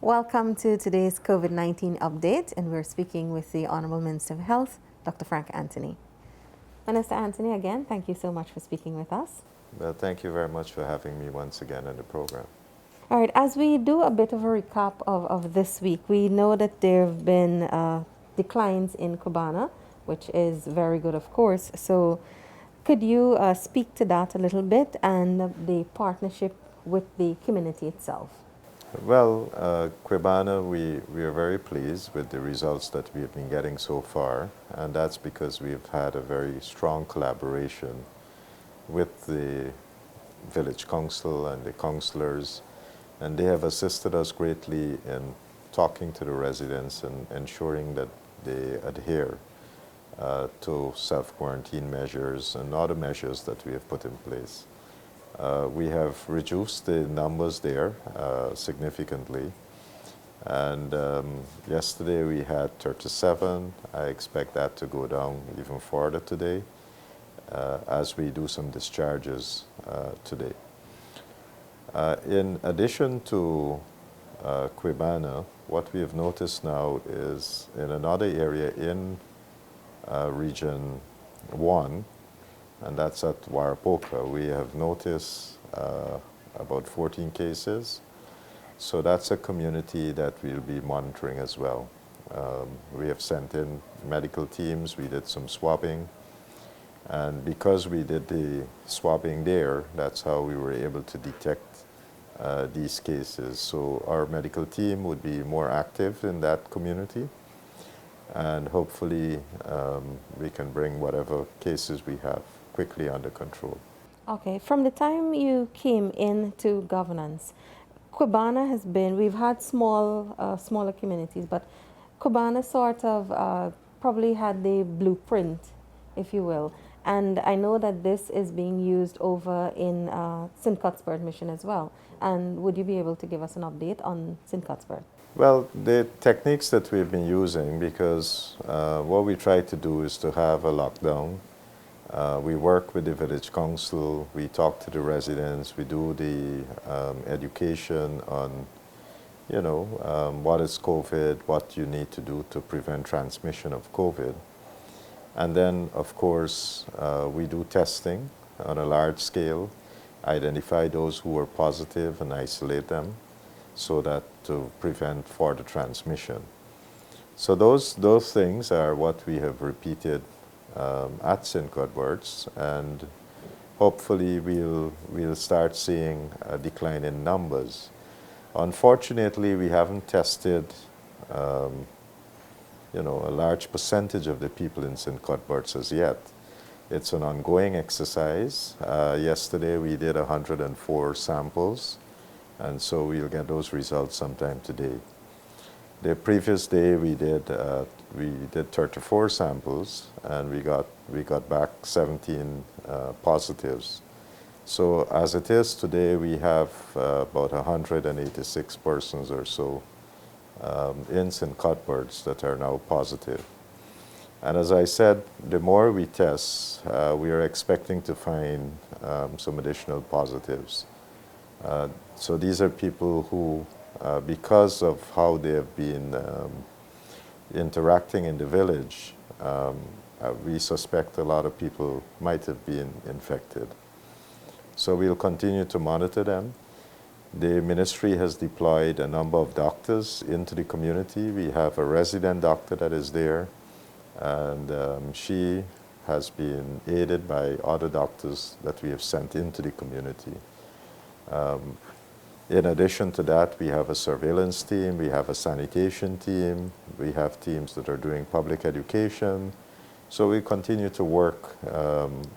Welcome to today's COVID-19 update, and we're speaking with the Honorable Minister of Health, Dr. Frank Anthony. Minister Anthony, again, thank you so much for speaking with us. Well, thank you very much for having me once again in the program. All right, as we do a bit of a recap of this week, we know that there have been declines in Kubana, which is very good, of course. So could you speak to that a little bit and the partnership with the community itself? Well, Kubana, we are very pleased with the results that we have been getting so far, and that's because we've had a very strong collaboration with the village council and the councillors, and they have assisted us greatly in talking to the residents and ensuring that they adhere to self-quarantine measures and other measures that we have put in place. We have reduced the numbers there significantly, and yesterday we had 37. I expect that to go down even further today as we do some discharges today. In addition to Kubana, what we have noticed now is in another area in Region 1, and that's at Warapoka, we have noticed about 14 cases. So that's a community that we'll be monitoring as well. We have sent in medical teams, we did some swabbing, and because we did the swabbing there, that's how we were able to detect these cases. So our medical team would be more active in that community, and hopefully we can bring whatever cases we have quickly under control. Okay, from the time you came into governance, Kubana has been, we've had smaller communities, but Kubana sort of probably had the blueprint, if you will. And I know that this is being used over in St. Cuthbert Mission as well. And would you be able to give us an update on St. Cuthbert? Well, the techniques that we've been using, because what we try to do is to have a lockdown. We work with the village council, we talk to the residents, we do the education on, what is COVID, what you need to do to prevent transmission of COVID. And then, of course, we do testing on a large scale, identify those who are positive and isolate them so that to prevent further transmission. So those things are what we have repeated at St. Cuthbert's, and hopefully we'll start seeing a decline in numbers. Unfortunately, we haven't tested a large percentage of the people in St. Cuthbert's as yet. It's an ongoing exercise. Yesterday we did 104 samples, and so we'll get those results sometime today. The previous day we did 34 samples, and we got back 17 positives. So as it is today, we have about 186 persons or so in St. Cuthbert's that are now positive. And as I said, the more we test, we are expecting to find some additional positives. So these are people who, because of how they have been interacting in the village, we suspect a lot of people might have been infected. So we'll continue to monitor them. The ministry has deployed a number of doctors into the community. We have a resident doctor that is there, and she has been aided by other doctors that we have sent into the community. In addition to that, we have a surveillance team, we have a sanitation team, we have teams that are doing public education. So we continue to work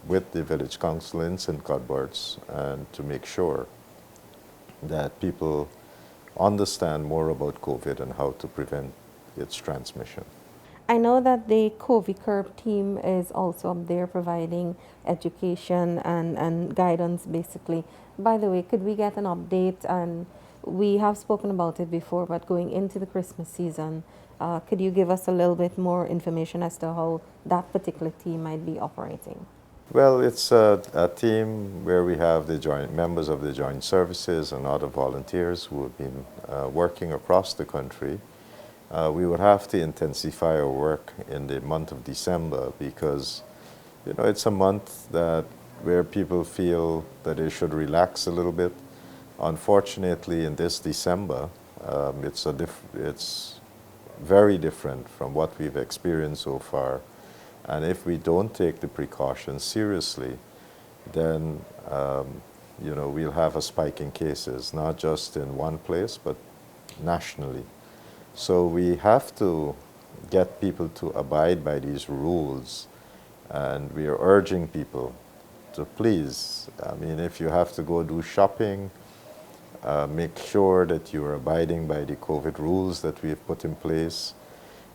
with the village council in St. Cuthbert's and to make sure that people understand more about COVID and how to prevent its transmission. I know that the COVID Curb team is also up there providing education and guidance, basically. By the way, could we get an update? And we have spoken about it before, but going into the Christmas season, could you give us a little bit more information as to how that particular team might be operating? Well, it's a team where we have the joint members of the joint services and other volunteers who have been working across the country. We would have to intensify our work in the month of December because, you know, it's a month that where people feel that they should relax a little bit. Unfortunately, in this December, it's very different from what we've experienced so far. And if we don't take the precautions seriously, then you know, we'll have a spike in cases, not just in one place, but nationally. So we have to get people to abide by these rules, and we are urging people to please, I mean, if you have to go do shopping, make sure that you're abiding by the COVID rules that we have put in place.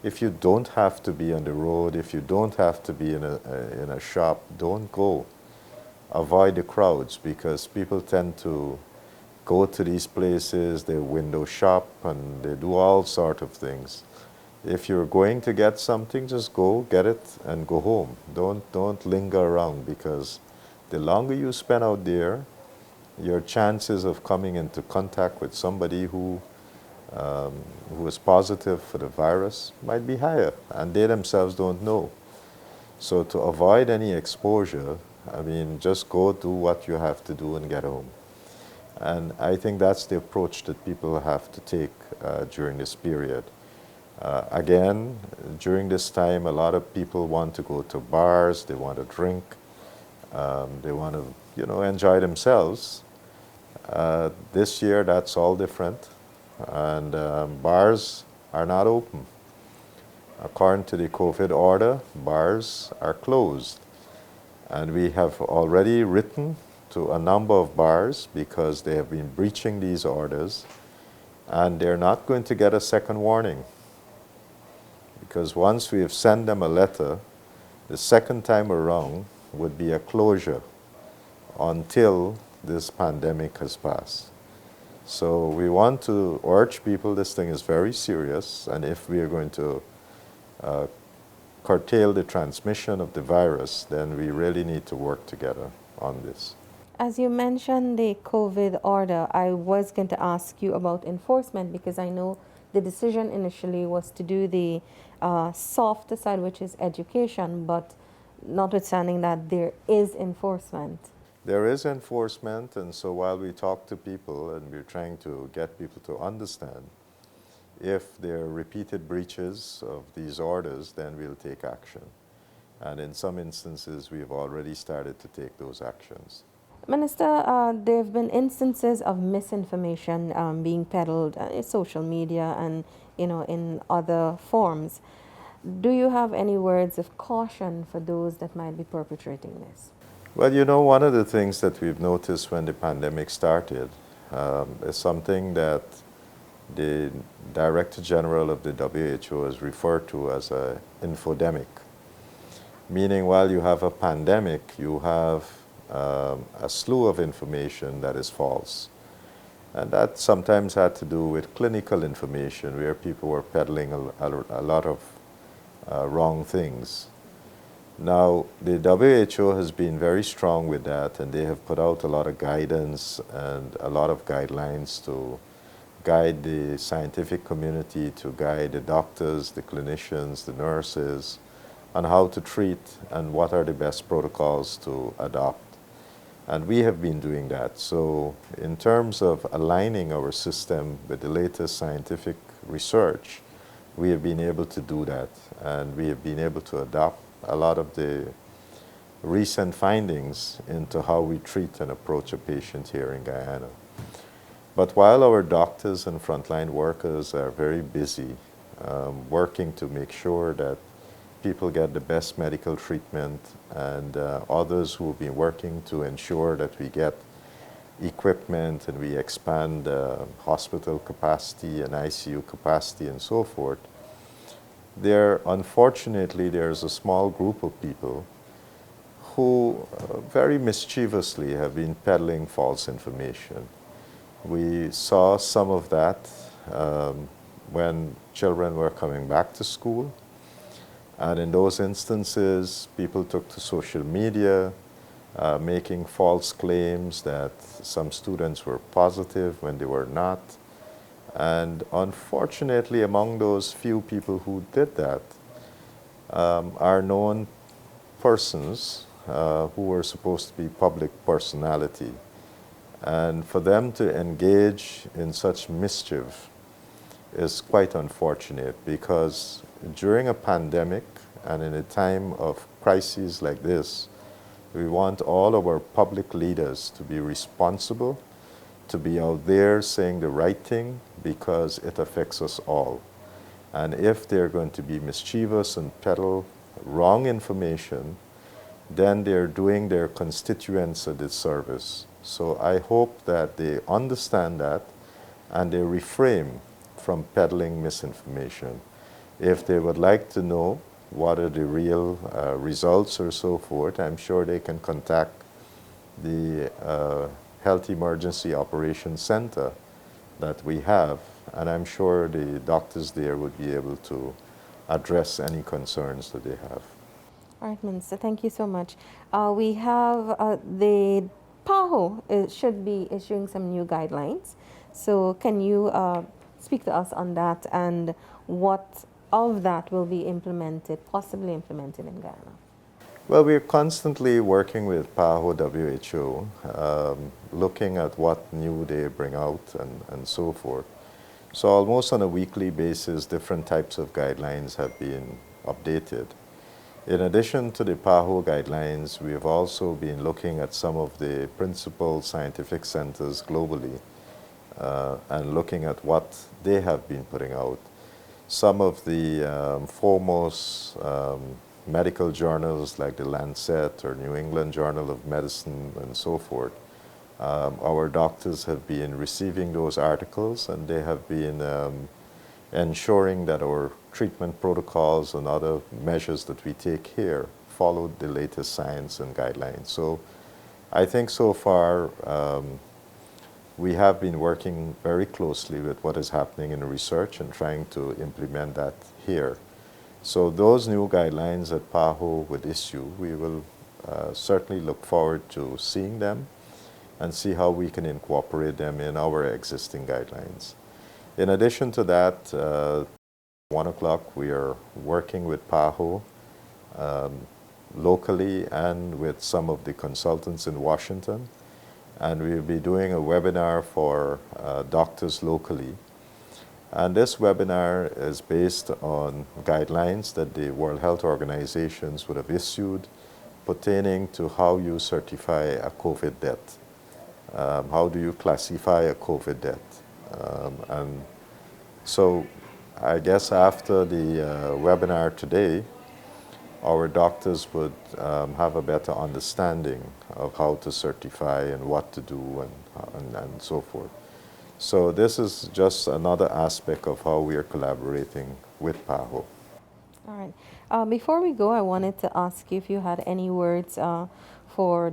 If you don't have to be on the road, if you don't have to be in a shop, don't go. Avoid the crowds because people tend to go to these places, they window shop and they do all sort of things. If you're going to get something, just go get it and go home. Don't linger around because the longer you spend out there, your chances of coming into contact with somebody who is positive for the virus might be higher, and they themselves don't know. So to avoid any exposure, I mean, just go do what you have to do and get home. And I think that's the approach that people have to take during this period. Again, during this time, a lot of people want to go to bars, they want to drink, they want to, you know, enjoy themselves. This year, that's all different, and bars are not open. According to the COVID order, bars are closed. And we have already written to a number of bars because they have been breaching these orders, and they're not going to get a second warning. Because once we have sent them a letter, the second time around would be a closure until this pandemic has passed. So we want to urge people, this thing is very serious, and if we are going to curtail the transmission of the virus, then we really need to work together on this. As you mentioned the COVID order, I was going to ask you about enforcement because I know the decision initially was to do the softer side, which is education, but notwithstanding that, there is enforcement. There is enforcement, and so while we talk to people and we're trying to get people to understand, if there are repeated breaches of these orders, then we'll take action. And in some instances, we've already started to take those actions. Minister, there have been instances of misinformation being peddled in social media and, you know, in other forms. Do you have any words of caution for those that might be perpetrating this? Well, you know, one of the things that we've noticed when the pandemic started is something that the Director General of the WHO has referred to as an infodemic, meaning while you have a pandemic, you have a slew of information that is false. And that sometimes had to do with clinical information where people were peddling a lot of wrong things. Now, the WHO has been very strong with that, and they have put out a lot of guidance and a lot of guidelines to guide the scientific community, to guide the doctors, the clinicians, the nurses, on how to treat and what are the best protocols to adopt. And we have been doing that. So in terms of aligning our system with the latest scientific research, we have been able to do that. And we have been able to adopt a lot of the recent findings into how we treat and approach a patient here in Guyana. But while our doctors and frontline workers are very busy working to make sure that people get the best medical treatment, and others who have been working to ensure that we get equipment and we expand hospital capacity and ICU capacity and so forth, unfortunately, there's a small group of people who very mischievously have been peddling false information. We saw some of that when children were coming back to school. And in those instances, people took to social media, making false claims that some students were positive when they were not. And unfortunately, among those few people who did that are known persons who were supposed to be public personality. And for them to engage in such mischief is quite unfortunate, because during a pandemic and in a time of crises like this, we want all of our public leaders to be responsible, to be out there saying the right thing, because it affects us all. And if they're going to be mischievous and peddle wrong information, then they're doing their constituents a disservice. So I hope that they understand that and they refrain from peddling misinformation. If they would like to know what are the real results or so forth, I'm sure they can contact the Health Emergency Operations Center that we have, and I'm sure the doctors there would be able to address any concerns that they have. All right, Minister, thank you so much. We have the PAHO should be issuing some new guidelines. So can you speak to us on that and what of that will be implemented, possibly implemented in Ghana? Well, we're constantly working with PAHO WHO, looking at what new they bring out and so forth. So almost on a weekly basis, different types of guidelines have been updated. In addition to the PAHO guidelines, we have also been looking at some of the principal scientific centers globally and looking at what they have been putting out. Some of the foremost medical journals like the Lancet or New England Journal of Medicine and so forth, our doctors have been receiving those articles, and they have been ensuring that our treatment protocols and other measures that we take here follow the latest science and guidelines. So I think so far we have been working very closely with what is happening in research and trying to implement that here. So those new guidelines that PAHO would issue, we will certainly look forward to seeing them and see how we can incorporate them in our existing guidelines. In addition to that, 1 o'clock, we are working with PAHO locally and with some of the consultants in Washington. And we'll be doing a webinar for doctors locally. And this webinar is based on guidelines that the World Health Organizations would have issued pertaining to how you certify a COVID death. How do you classify a COVID death? And so I guess after the webinar today, our doctors would have a better understanding of how to certify and what to do and so forth. So this is just another aspect of how we are collaborating with PAHO. All right. Before we go, I wanted to ask you if you had any words for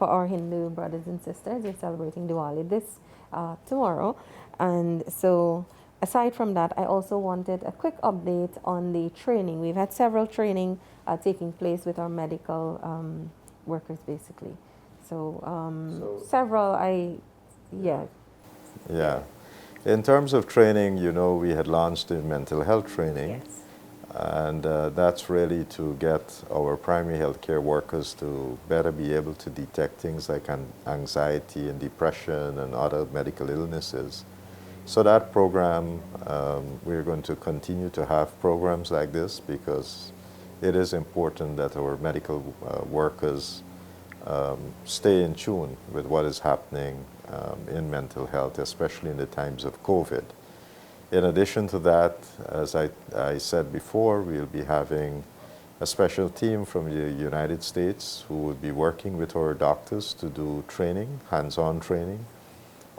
our Hindu brothers and sisters. They're celebrating Diwali this tomorrow, and so aside from that, I also wanted a quick update on the training. We've had several training taking place with our medical workers, basically. So, several. Yeah. Yeah. In terms of training, you know, we had launched the mental health training. Yes. And that's really to get our primary healthcare workers to better be able to detect things like anxiety and depression and other medical illnesses. So that program, we're going to continue to have programs like this because it is important that our medical workers stay in tune with what is happening in mental health, especially in the times of COVID. In addition to that, as I said before, we'll be having a special team from the United States who will be working with our doctors to do training, hands-on training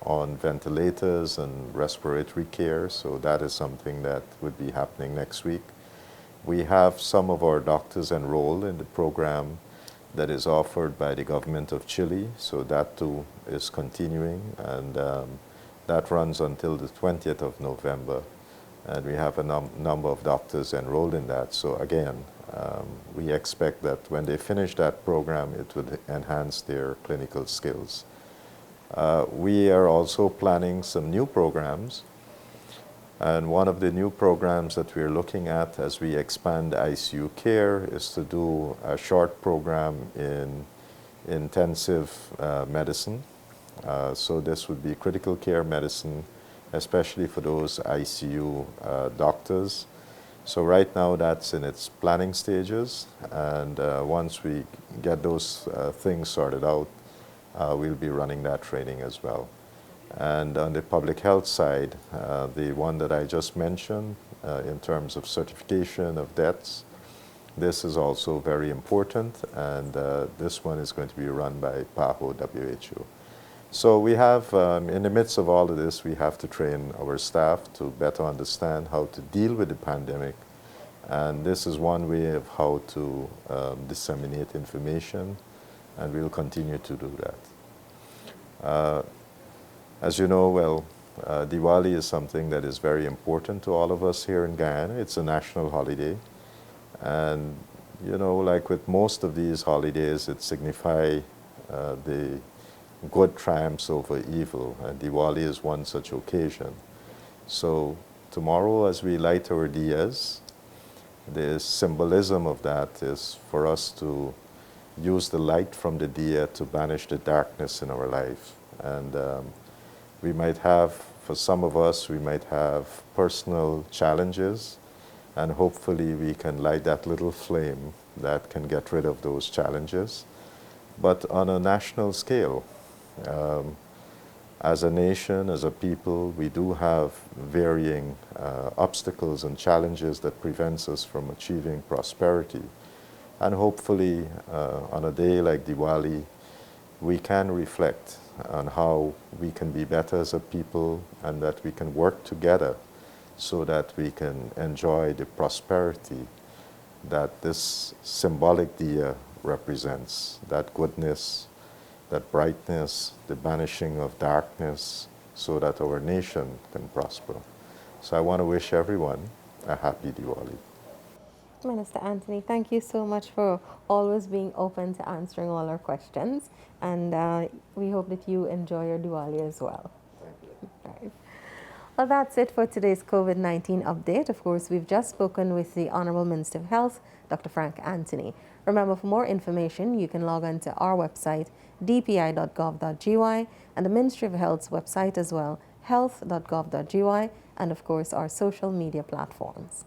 on ventilators and respiratory care. So that is something that would be happening next week. We have some of our doctors enrolled in the program that is offered by the government of Chile. So that too is continuing, and that runs until the 20th of November. And we have a number of doctors enrolled in that. So again, We expect that when they finish that program, it would enhance their clinical skills. We are also planning some new programs, and one of the new programs that we're looking at as we expand ICU care is to do a short program in intensive medicine. So this would be critical care medicine, especially for those ICU doctors. So right now that's in its planning stages, and once we get those things sorted out, we'll be running that training as well. And on the public health side, the one that I just mentioned in terms of certification of deaths, this is also very important, and this one is going to be run by PAHO WHO. So we have, in the midst of all of this, we have to train our staff to better understand how to deal with the pandemic. And this is one way of how to disseminate information, and we'll continue to do that. As you know, well, Diwali is something that is very important to all of us here in Guyana. It's a national holiday. And, you know, like with most of these holidays, it signifies the good triumphs over evil, and Diwali is one such occasion. So tomorrow, as we light our diyas, the symbolism of that is for us to use the light from the diya to banish the darkness in our life. And we might have, for some of us, we might have personal challenges, and hopefully we can light that little flame that can get rid of those challenges. But on a national scale, as a nation, as a people, we do have varying obstacles and challenges that prevents us from achieving prosperity. And hopefully, on a day like Diwali, we can reflect on how we can be better as a people, and that we can work together so that we can enjoy the prosperity that this symbolic diya represents, that goodness, that brightness, the banishing of darkness, so that our nation can prosper. So I want to wish everyone a happy Diwali. Minister Anthony, thank you so much for always being open to answering all our questions, and we hope that you enjoy your Diwali as well. Thank you. Right. Well, that's it for today's COVID-19 update. Of course, we've just spoken with the Honorable Minister of Health, Dr. Frank Anthony. Remember, for more information, you can log on to our website, dpi.gov.gy, and the Ministry of Health's website as well, health.gov.gy, and of course, our social media platforms.